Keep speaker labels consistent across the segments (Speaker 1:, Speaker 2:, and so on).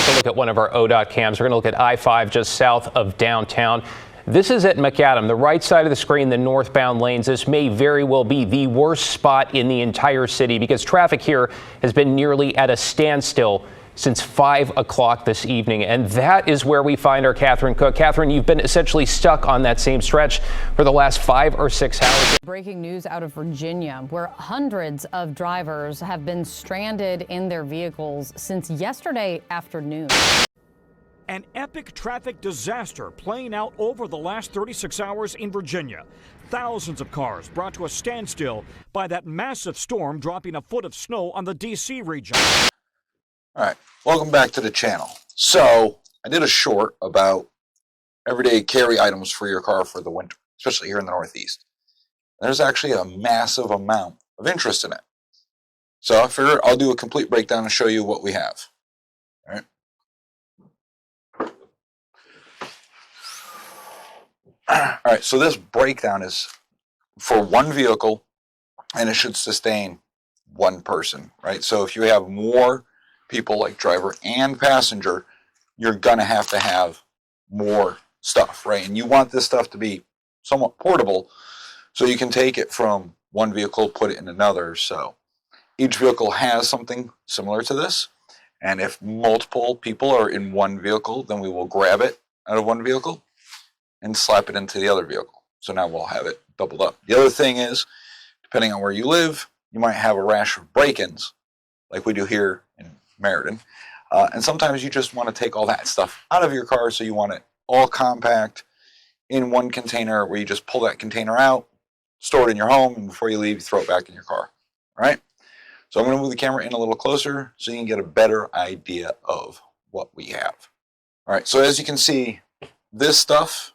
Speaker 1: take a look at one of our ODOT cams. We're going to look at I-5 just south of downtown. This is at McAdam, the right side of the screen, the northbound lanes. This may very well be the worst spot in the entire city because traffic here has been nearly at a standstill since 5 o'clock this evening. And that is where we find our Catherine Cook. Catherine, you've been essentially stuck on that same stretch for the last 5 or 6 hours.
Speaker 2: Breaking news out of Virginia, where hundreds of drivers have been stranded in their vehicles since yesterday afternoon.
Speaker 3: An epic traffic disaster playing out over the last 36 hours in Virginia. Thousands of cars brought to a standstill by that massive storm dropping a foot of snow on the D.C. region.
Speaker 4: All right, welcome back to the channel. So I did a short about everyday carry items for your car for the winter, especially here in the Northeast. There's actually a massive amount of interest in it. So I figured I'll do a complete breakdown and show you what we have. All right. All right, so this breakdown is for one vehicle, and it should sustain one person, right? So if you have more people, like driver and passenger, you're going to have more stuff, right? And you want this stuff to be somewhat portable, so you can take it from one vehicle, put it in another. So each vehicle has something similar to this, and if multiple people are in one vehicle, then we will grab it out of one vehicle and slap it into the other vehicle. So now we'll have it doubled up. The other thing is, depending on where you live, you might have a rash of break-ins, like we do here in Meriden. And sometimes you just want to take all that stuff out of your car, so you want it all compact in one container where you just pull that container out, store it in your home, and before you leave, you throw it back in your car. All right? So I'm going to move the camera in a little closer so you can get a better idea of what we have. All right, so as you can see, this stuff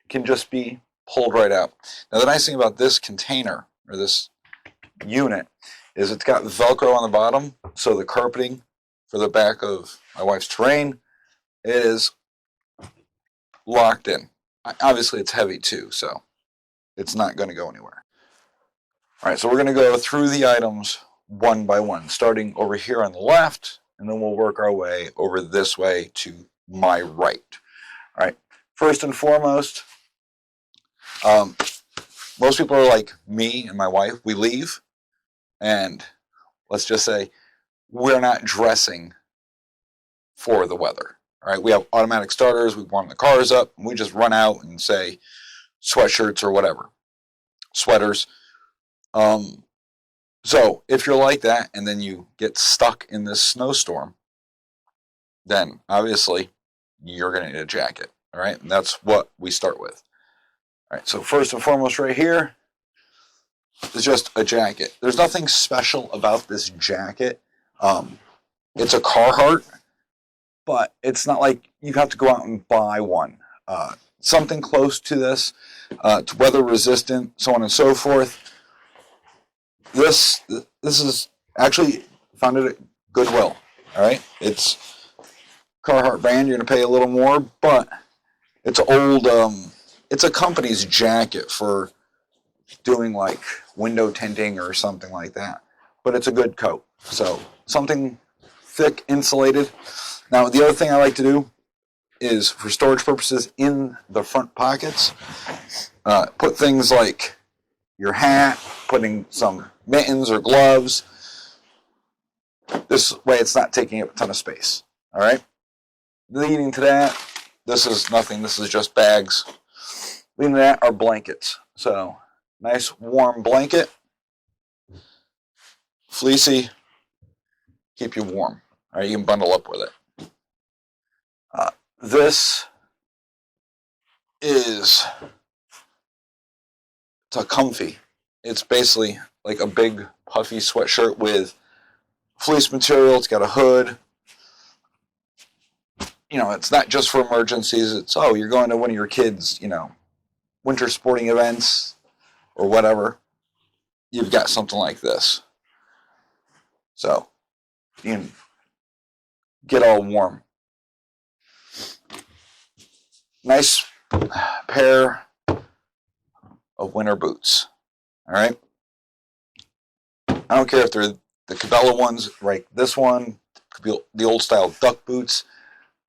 Speaker 4: can just be pulled right out. Now the nice thing about this container, or this unit, is it's got Velcro on the bottom, so the carpeting for the back of my wife's Terrain is locked in. Obviously it's heavy too, so it's not going to go anywhere. All right, so we're going to go through the items one by one, starting over here on the left, and then we'll work our way over this way to my right. All right, first and foremost, most people are like me and my wife. We leave, and let's just say we're not dressing for the weather. All right, we have automatic starters. We warm the cars up, and we just run out and say sweatshirts or whatever, sweaters. So if you're like that and then you get stuck in this snowstorm, then obviously you're going to need a jacket. All right, and that's what we start with. All right, so first and foremost right here is just a jacket. There's nothing special about this jacket. It's a Carhartt, but it's not like you have to go out and buy one. Something close to this, to weather resistant, so on and so forth. This is actually found it at Goodwill. All right, it's Carhartt brand. You're going to pay a little more, but it's old. It's a company's jacket for doing like window tinting or something like that. But it's a good coat. So something thick, insulated. Now the other thing I like to do is, for storage purposes, in the front pockets, put things like your hat, putting some mittens or gloves. This way it's not taking up a ton of space. All right. Leading to that, this is nothing. This is just bags. Leading to that are blankets. So nice warm blanket, fleecy, keep you warm. All right, you can bundle up with it. This is, it's a comfy. It's basically like a big puffy sweatshirt with fleece material. It's got a hood. You know, it's not just for emergencies. It's, oh, you're going to one of your kids', winter sporting events or whatever. You've got something like this. So you can get all warm. Nice pair of winter boots. All right. I don't care if they're the Cabela ones, right? This one could be the old style duck boots.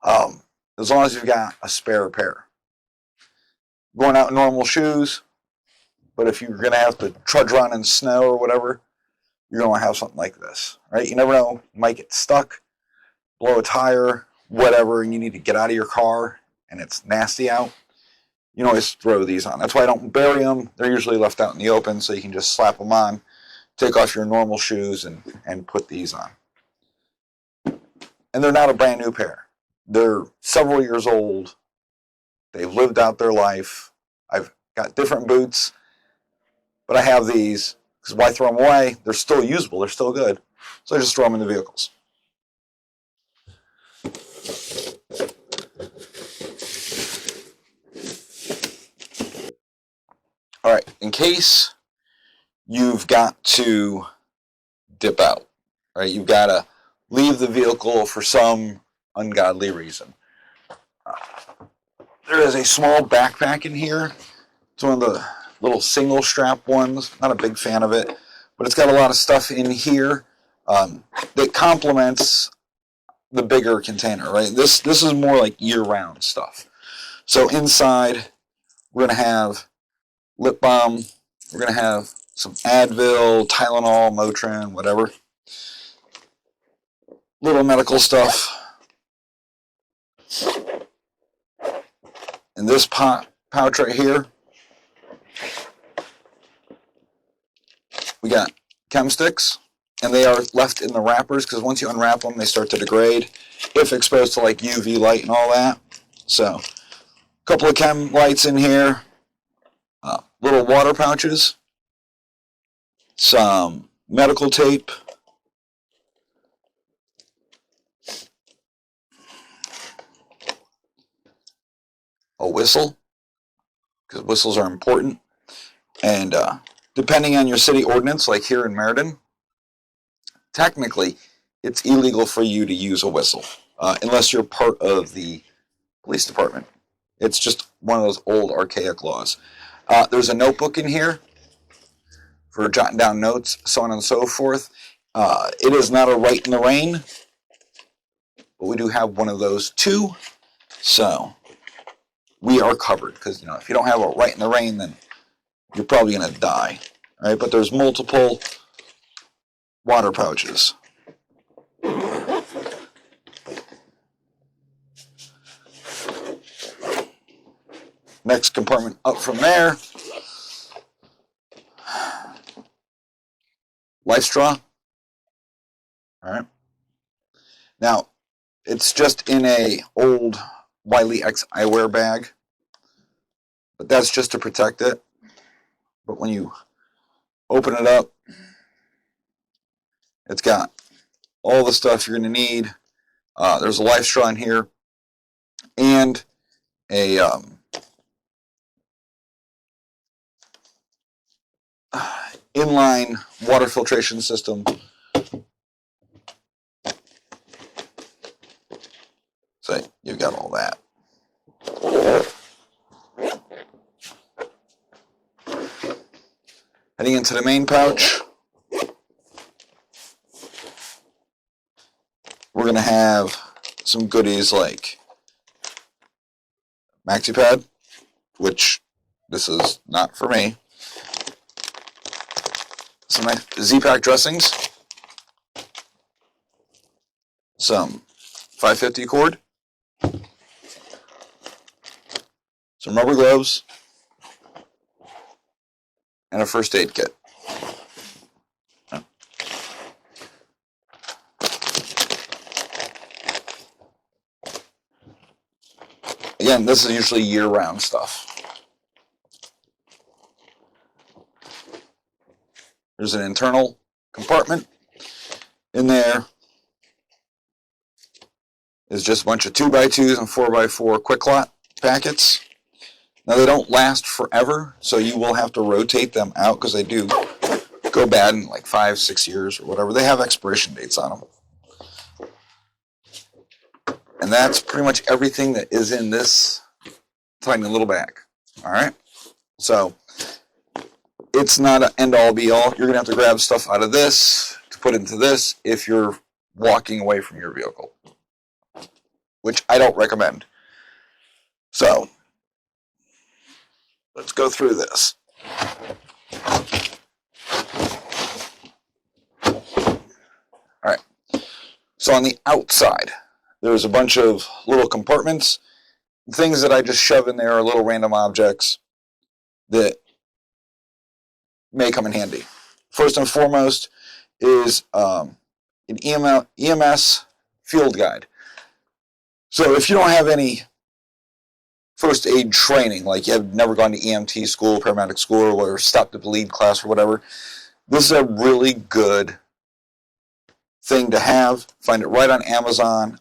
Speaker 4: as long as you've got a spare pair. Going out in normal shoes, but if you're going to have to trudge around in snow or whatever, you're going to have something like this, right? You never know, you might get stuck, blow a tire, whatever, and you need to get out of your car and it's nasty out. You can always throw these on. That's why I don't bury them. They're usually left out in the open, so you can just slap them on, take off your normal shoes, and put these on. And they're not a brand new pair. They're several years old. They've lived out their life. I've got different boots, but I have these, because why throw them away? They're still usable. They're still good. So I just throw them in the vehicles. All right, in case you've got to dip out, right? You've got to leave the vehicle for some ungodly reason. There is a small backpack in here. It's one of the little single strap ones. Not a big fan of it, but it's got a lot of stuff in here that complements the bigger container, right? This is more like year-round stuff. So inside, we're going to have lip balm. We're going to have some Advil, Tylenol, Motrin, whatever. Little medical stuff. And this pouch right here, we got chem sticks, and they are left in the wrappers because once you unwrap them, they start to degrade if exposed to like UV light and all that. So, a couple of chem lights in here, little water pouches, some medical tape, a whistle, because whistles are important, and depending on your city ordinance, like here in Meriden, technically it's illegal for you to use a whistle unless you're part of the police department. It's just one of those old archaic laws. There's a notebook in here for jotting down notes, so on and so forth. It is not a right in the rain, but we do have one of those too. So we are covered, because if you don't have a right in the rain, then you're probably going to die. All right, but there's multiple water pouches. Next compartment up from there, life straw. All right. Now, it's just in a old Wiley X eyewear bag, but that's just to protect it. But when you open it up, it's got all the stuff you're going to need. There's a life straw in here, and a inline water filtration system. So you've got all that. Heading into the main pouch, we're going to have some goodies like MaxiPad, which this is not for me. Some Z-Pack dressings, some 550 cord, some rubber gloves, and a first aid kit. Again, this is usually year-round stuff. There's an internal compartment. In there is just a bunch of 2x2s and 4x4 quick lot packets. Now, they don't last forever, so you will have to rotate them out because they do go bad in like 5-6 years or whatever. They have expiration dates on them. And that's pretty much everything that is in this tiny little bag. All right? So it's not an end-all be-all. You're going to have to grab stuff out of this to put into this if you're walking away from your vehicle. which I don't recommend. So let's go through this. All right. So on the outside, there's a bunch of little compartments. Things that I just shove in there are little random objects that may come in handy. First and foremost is an EMS field guide. So if you don't have any first aid training, like you have never gone to EMT school, paramedic school, or stop the bleed class or whatever, this is a really good thing to have. Find it right on Amazon.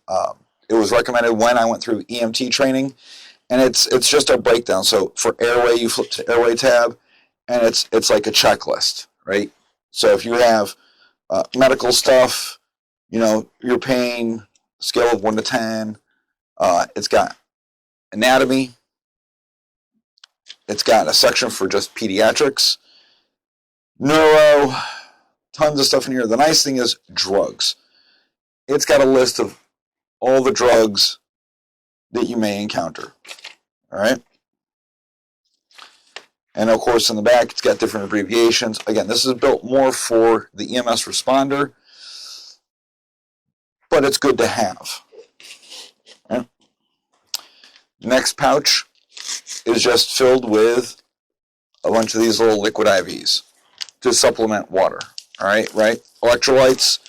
Speaker 4: It was recommended when I went through EMT training, and it's just a breakdown. So for airway, you flip to airway tab, and it's like a checklist, right? So if you have medical stuff, you know, your pain, scale of 1 to 10, it's got anatomy, it's got a section for just pediatrics, neuro, tons of stuff in here. The nice thing is drugs. It's got a list of all the drugs that you may encounter. All right. And of course, in the back, it's got different abbreviations. Again, this is built more for the EMS responder, but it's good to have. All right. Next pouch is just filled with a bunch of these little liquid IVs to supplement water. All right. Electrolytes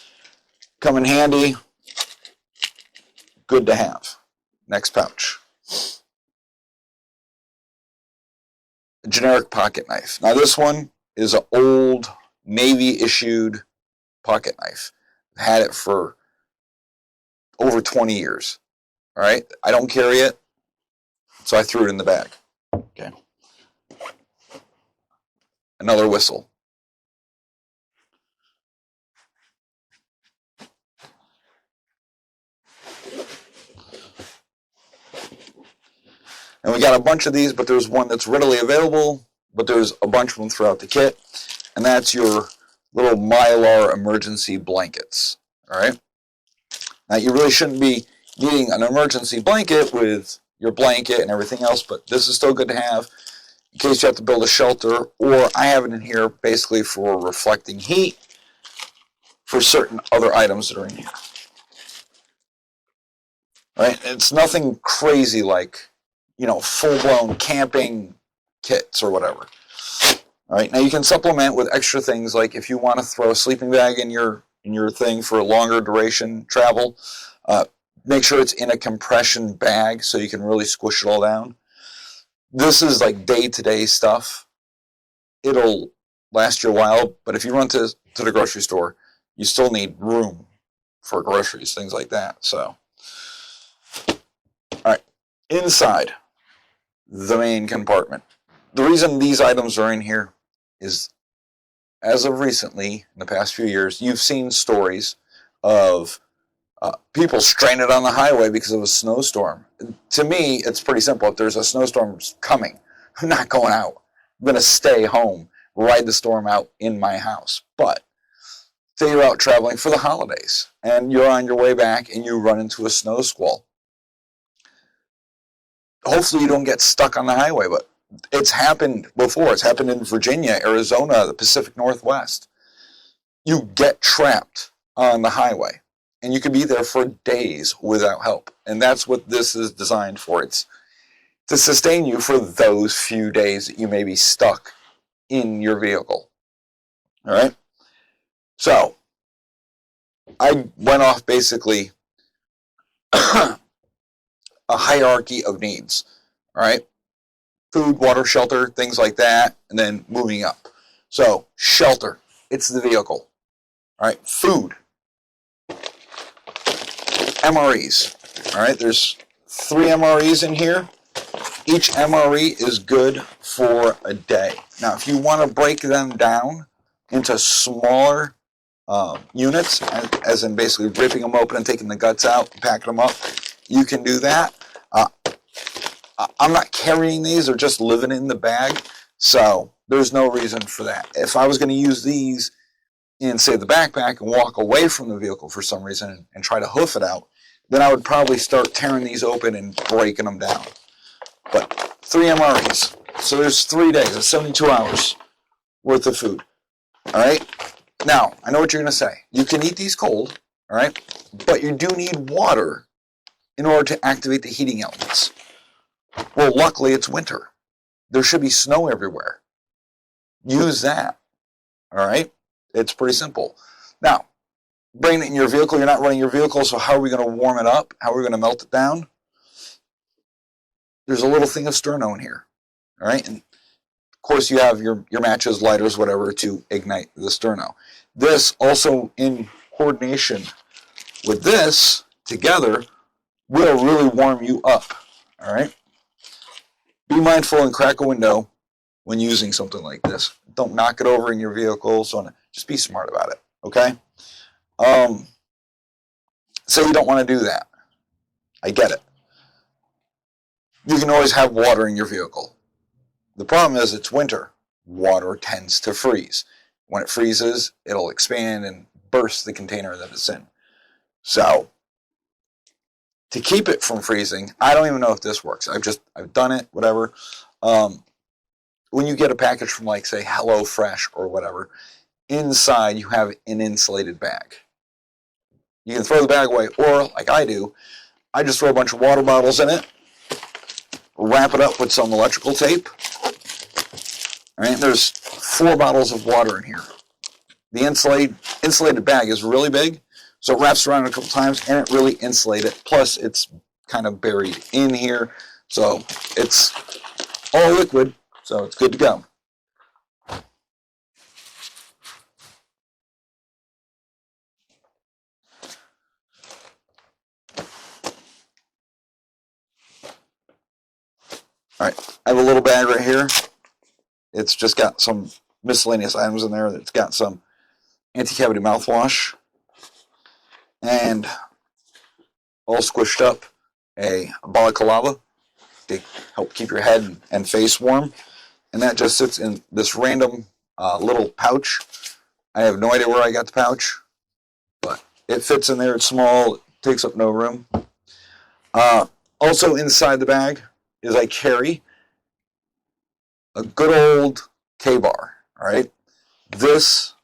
Speaker 4: come in handy. Good to have. Next pouch. A generic pocket knife. Now this one is an old Navy issued pocket knife. I've had it for over 20 years. All right. I don't carry it, so I threw it in the bag. Okay. Another whistle. And we got a bunch of these, but there's one that's readily available, but there's a bunch of them throughout the kit. And that's your little Mylar emergency blankets. All right. Now, you really shouldn't be needing an emergency blanket with your blanket and everything else, but this is still good to have in case you have to build a shelter, or I have it in here basically for reflecting heat for certain other items that are in here. All right. It's nothing crazy like, you know, full-blown camping kits or whatever. All right, now you can supplement with extra things, like if you want to throw a sleeping bag in your thing for a longer duration travel, make sure it's in a compression bag so you can really squish it all down. This is like day-to-day stuff. It'll last you a while, but if you run to the grocery store, you still need room for groceries, things like that. So, all right, inside the main compartment. The reason these items are in here is, as of recently, in the past few years, you've seen stories of people stranded on the highway because of a snowstorm. To me, it's pretty simple. If there's a snowstorm coming, I'm not going out. I'm going to stay home, ride the storm out in my house. But say you're out traveling for the holidays, and you're on your way back, and you run into a snow squall. Hopefully you don't get stuck on the highway, but it's happened before. It's happened in Virginia, Arizona, the Pacific Northwest. You get trapped on the highway, and you could be there for days without help. And that's what this is designed for. It's to sustain you for those few days that you may be stuck in your vehicle. All right? So, I went off basically a hierarchy of needs, all right? Food, water, shelter, things like that, and then moving up. So, shelter, it's the vehicle, all right? Food, MREs, all right? There's 3 MREs in here. Each MRE is good for a day. Now, if you want to break them down into smaller units, as in basically ripping them open and taking the guts out and packing them up, you can do that. I'm not carrying these, they're just living in the bag, so there's no reason for that. If I was going to use these in, say, the backpack and walk away from the vehicle for some reason and try to hoof it out, then I would probably start tearing these open and breaking them down. But 3 MREs, so there's 3 days, that's 72 hours worth of food. All right. Now, I know what you're going to say. You can eat these cold, all right, but you do need water in order to activate the heating elements. Well, luckily it's winter. There should be snow everywhere. Use that, all right? It's pretty simple. Now, bring it in your vehicle. You're not running your vehicle, so how are we going to warm it up? How are we going to melt it down? There's a little thing of sterno in here, all right? And of course, you have your matches, lighters, whatever, to ignite the sterno. This also, in coordination with this, together, will really warm you up, all right? Be mindful and crack a window when using something like this. Don't knock it over in your vehicle, so on. Just be smart about it, okay? So you don't want to do that. I get it. You can always have water in your vehicle. The problem is it's winter. Water tends to freeze. When it freezes, it'll expand and burst the container that it's in. So, to keep it from freezing, I don't even know if this works. I've done it, whatever. When you get a package from, like, say, HelloFresh or whatever, inside you have an insulated bag. You can throw the bag away, or, like I do, I just throw a bunch of water bottles in it, wrap it up with some electrical tape. All right, there's 4 bottles of water in here. The insulated bag is really big, so it wraps around a couple times, and it really insulates it. Plus, it's kind of buried in here, so it's all liquid, so it's good to go. All right, I have a little bag right here. It's just got some miscellaneous items in there. It's got some anti-cavity mouthwash and all squished up a balaclava to help keep your head and face warm. And that just sits in this random little pouch. I have no idea where I got the pouch, but it fits in there. It's small. It takes up no room. Also inside the bag is I carry a good old K-bar, all right? This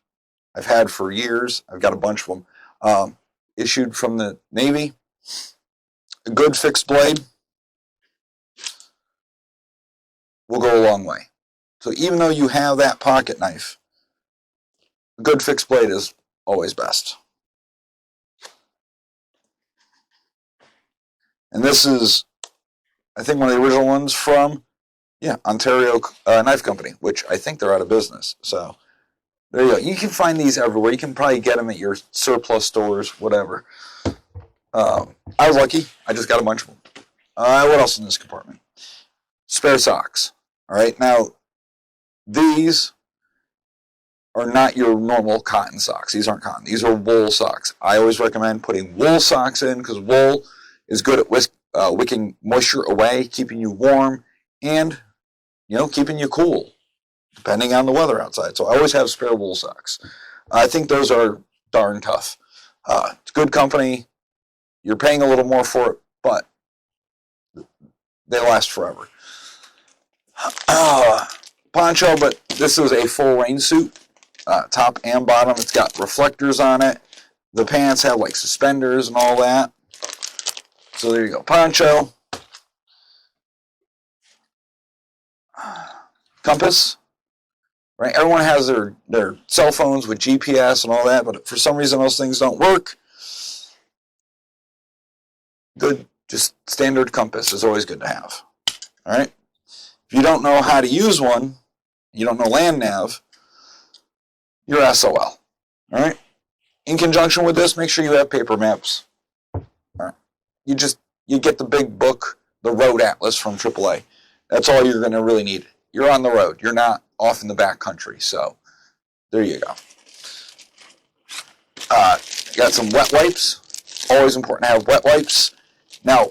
Speaker 4: I've had for years. I've got a bunch of them. Issued from the Navy. A good fixed blade will go a long way. So even though you have that pocket knife, a good fixed blade is always best. And this is, I think, one of the original ones from, Ontario Knife Company, which I think they're out of business. So there you go. You can find these everywhere. You can probably get them at your surplus stores, whatever. I was lucky. I just got a bunch of them. What else in this compartment? Spare socks. All right. Now, these are not your normal cotton socks. These aren't cotton. These are wool socks. I always recommend putting wool socks in because wool is good at wicking moisture away, keeping you warm, and, keeping you cool, depending on the weather outside. So I always have spare wool socks. I think those are darn tough. It's good company. You're paying a little more for it, but they last forever. Poncho, but this is a full rain suit, top and bottom. It's got reflectors on it. The pants have like suspenders and all that. So there you go. Poncho. Compass. Right? Everyone has their cell phones with GPS and all that, but for some reason those things don't work. Good, just standard compass is always good to have. All right? If you don't know how to use one, you don't know land nav, you're SOL. All right? In conjunction with this, make sure you have paper maps. All right? You get the big book, the Road Atlas from AAA. That's all you're going to really need. You're on the road. You're not off in the back country. So there you go. Got some wet wipes. Always important to have wet wipes. Now,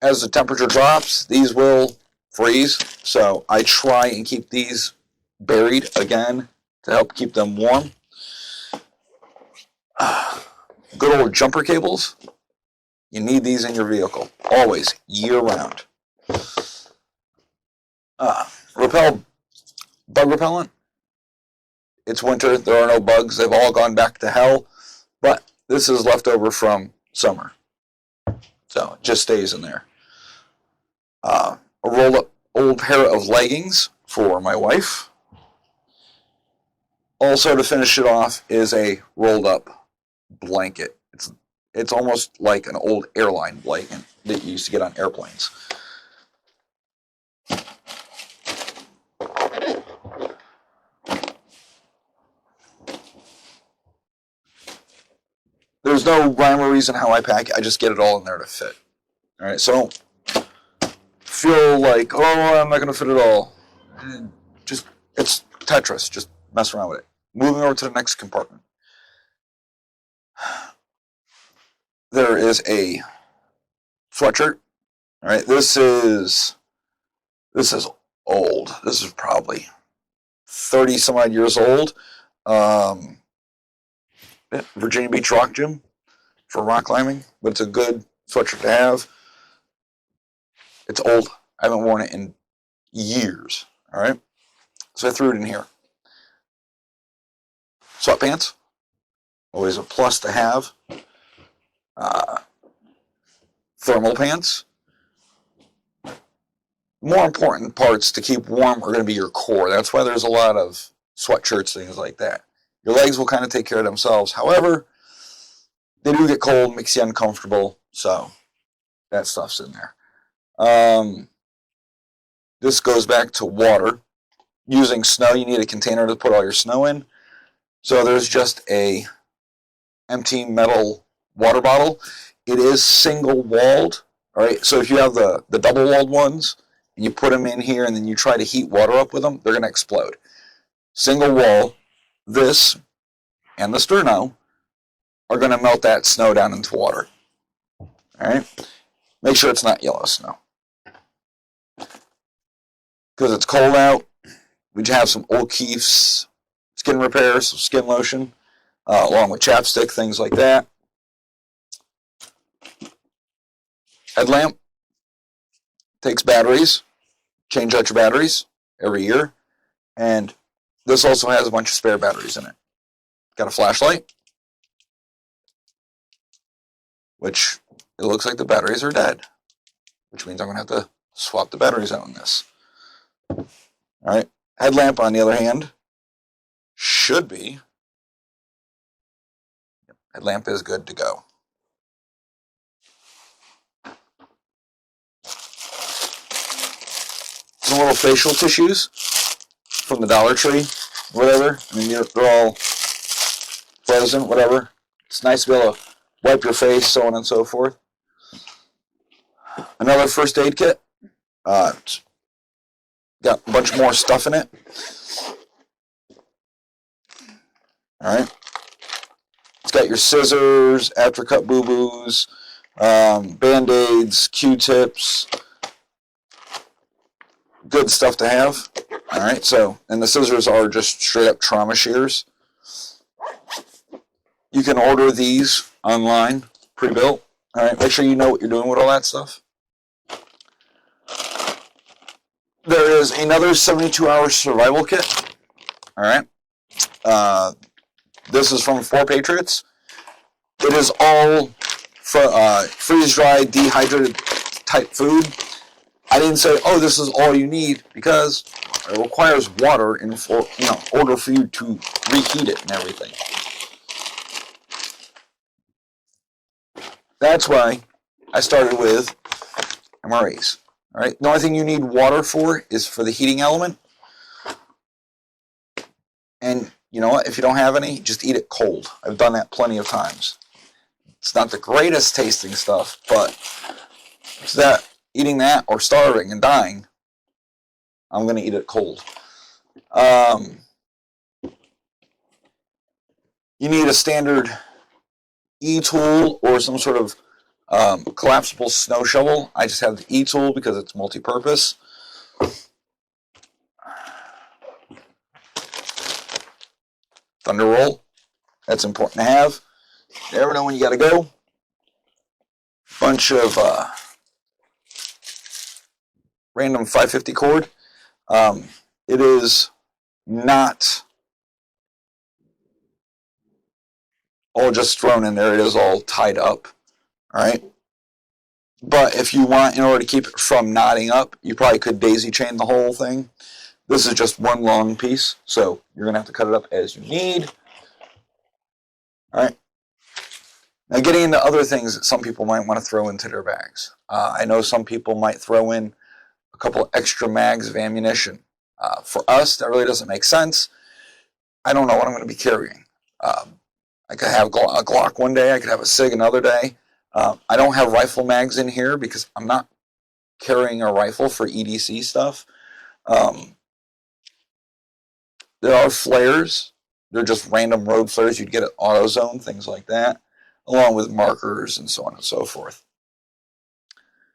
Speaker 4: as the temperature drops, these will freeze. So I try and keep these buried again to help keep them warm. Good old jumper cables. You need these in your vehicle, always, year-round. Bug repellent. It's winter. There are no bugs. They've all gone back to hell. But this is left over from summer. So it just stays in there. A rolled up old pair of leggings for my wife. Also, to finish it off, is a rolled up blanket. It's almost like an old airline blanket that you used to get on airplanes. There's no rhyme or reason how I pack it. I just get it all in there to fit. All right, so don't feel like, oh, I'm not going to fit it all. It's Tetris. Just mess around with it. Moving over to the next compartment. There is a sweatshirt. All right, this is old. This is probably 30 some odd years old. Virginia Beach Rock Gym for rock climbing, but it's a good sweatshirt to have. It's old. I haven't worn it in years. All right, so I threw it in here. Sweatpants, always a plus to have. Thermal pants. More important parts to keep warm are going to be your core. That's why there's a lot of sweatshirts, things like that. Your legs will kind of take care of themselves. However, they do get cold, makes you uncomfortable, so that stuff's in there. This goes back to water. Using snow, you need a container to put all your snow in. So there's just a empty metal water bottle. It is single-walled, all right? So if you have the double-walled ones, and you put them in here, and then you try to heat water up with them, they're going to explode. Single wall, this and the sterno are going to melt that snow down into water. All right? Make sure it's not yellow snow. Because it's cold out, we have some O'Keeffe's skin repair, some skin lotion, along with chapstick, things like that. Headlamp takes batteries. Change out your batteries every year. And this also has a bunch of spare batteries in it. Got a flashlight, which it looks like the batteries are dead, which means I'm going to have to swap the batteries out in this. All right. Headlamp, on the other hand, should be. Headlamp is good to go. Some little facial tissues from the Dollar Tree, whatever. I mean, they're all frozen, whatever. It's nice to be able to wipe your face, so on and so forth. Another first aid kit. It's got a bunch more stuff in it. All right. It's got your scissors, after-cut boo-boos, Band-Aids, Q-tips. Good stuff to have. All right, so, and the scissors are just straight-up trauma shears. You can order these online, pre-built. All right, make sure you know what you're doing with all that stuff. There is another 72-hour survival kit. All right. This is from 4 Patriots. It is all freeze-dried, dehydrated type food. I didn't say, oh, this is all you need, because it requires water in order for you to reheat it and everything. That's why I started with MREs. All right. The only thing you need water for is for the heating element. And you know what? If you don't have any, just eat it cold. I've done that plenty of times. It's not the greatest tasting stuff, but it's that eating that or starving and dying, I'm going to eat it cold. You need a standard E-tool or some sort of collapsible snow shovel. I just have the E-tool because it's multi-purpose. Thunder roll. That's important to have. You never know when you got to go. bunch of random 550 cord. It is not all just thrown in there. It is all tied up. All right. But if you want, in order to keep it from knotting up, you probably could daisy chain the whole thing. This is just one long piece, so you're going to have to cut it up as you need. All right. Now, getting into other things that some people might want to throw into their bags. I know some people might throw in a couple of extra mags of ammunition. For us, that really doesn't make sense. I don't know what I'm going to be carrying. I could have a Glock one day. I could have a SIG another day. I don't have rifle mags in here because I'm not carrying a rifle for EDC stuff. There are flares. They're just random road flares you'd get at AutoZone, things like that, along with markers and so on and so forth.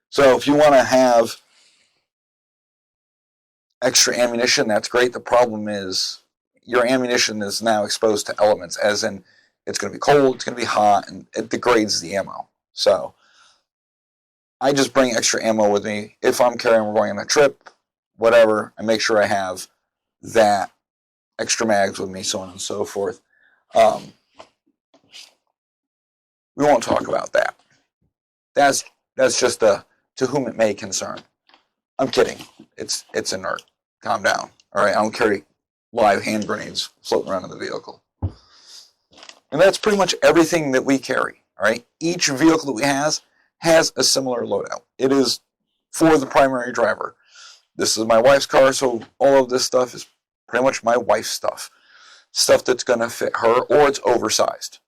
Speaker 4: So if you want to have extra ammunition, that's great. The problem is your ammunition is now exposed to elements, as in it's going to be cold, it's going to be hot, and it degrades the ammo. So I just bring extra ammo with me. If I'm carrying, we're going on a trip, whatever, I make sure I have that extra mags with me, so on and so forth. We won't talk about that. That's just a to whom it may concern. I'm kidding. It's inert. Calm down. All right, I don't carry live hand grenades floating around in the vehicle. And that's pretty much everything that we carry. All right, each vehicle that we has a similar loadout. It is for the primary driver. This is my wife's car, so all of this stuff is pretty much my wife's stuff. Stuff that's going to fit her, or it's oversized.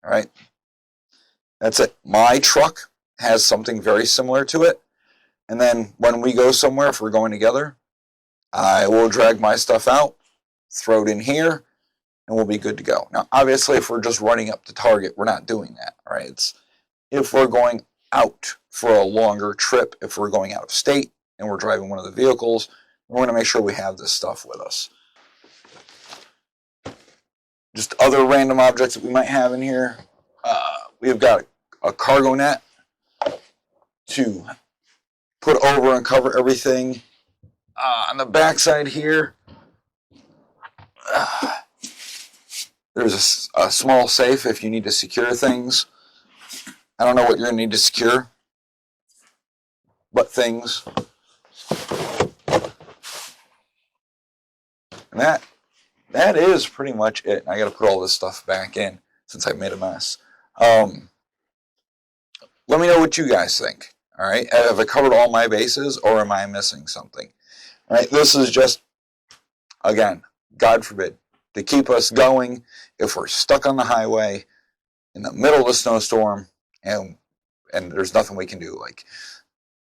Speaker 4: All right, that's it. My truck has something very similar to it. And then when we go somewhere, if we're going together, I will drag my stuff out, throw it in here, and we'll be good to go. Now, obviously, if we're just running up to Target, we're not doing that, right? It's if we're going out for a longer trip, if we're going out of state and we're driving one of the vehicles, we're going to make sure we have this stuff with us. Just other random objects that we might have in here. We've got a cargo net to put over and cover everything. On the back side here, there's a small safe if you need to secure things. I don't know what you're going to need to secure, but things. And that is pretty much it. I got to put all this stuff back in since I made a mess. Let me know what you guys think. All right, have I covered all my bases, or am I missing something? All right, this is just, again, God forbid, to keep us going if we're stuck on the highway in the middle of a snowstorm and there's nothing we can do. Like,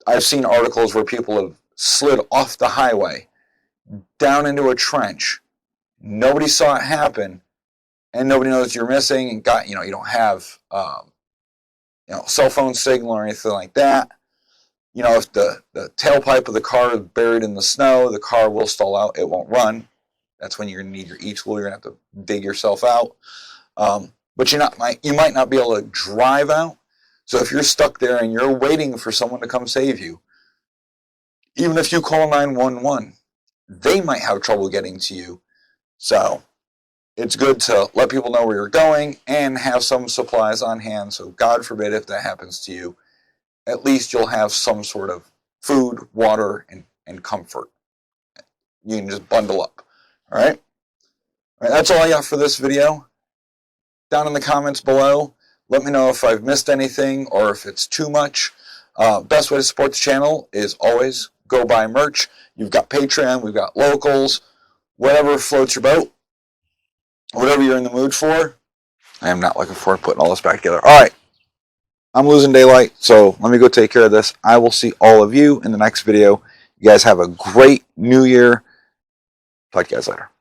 Speaker 4: I've seen articles where people have slid off the highway down into a trench. Nobody saw it happen, and nobody knows you're missing, and you don't have cell phone signal or anything like that. If the tailpipe of the car is buried in the snow, the car will stall out. It won't run. That's when you're going to need your e-tool. You're going to have to dig yourself out. But you might not be able to drive out. So if you're stuck there and you're waiting for someone to come save you, even if you call 911, they might have trouble getting to you. So it's good to let people know where you're going and have some supplies on hand. So God forbid if that happens to you, at least you'll have some sort of food, water, and comfort. You can just bundle up. All right? All right, that's all I got for this video. Down in the comments below, let me know if I've missed anything or if it's too much. Best way to support the channel is always go buy merch. You've got Patreon, we've got locals, whatever floats your boat, whatever you're in the mood for. I am not looking forward to putting all this back together. All right. I'm losing daylight, so let me go take care of this. I will see all of you in the next video. You guys have a great new year. Talk to you guys later.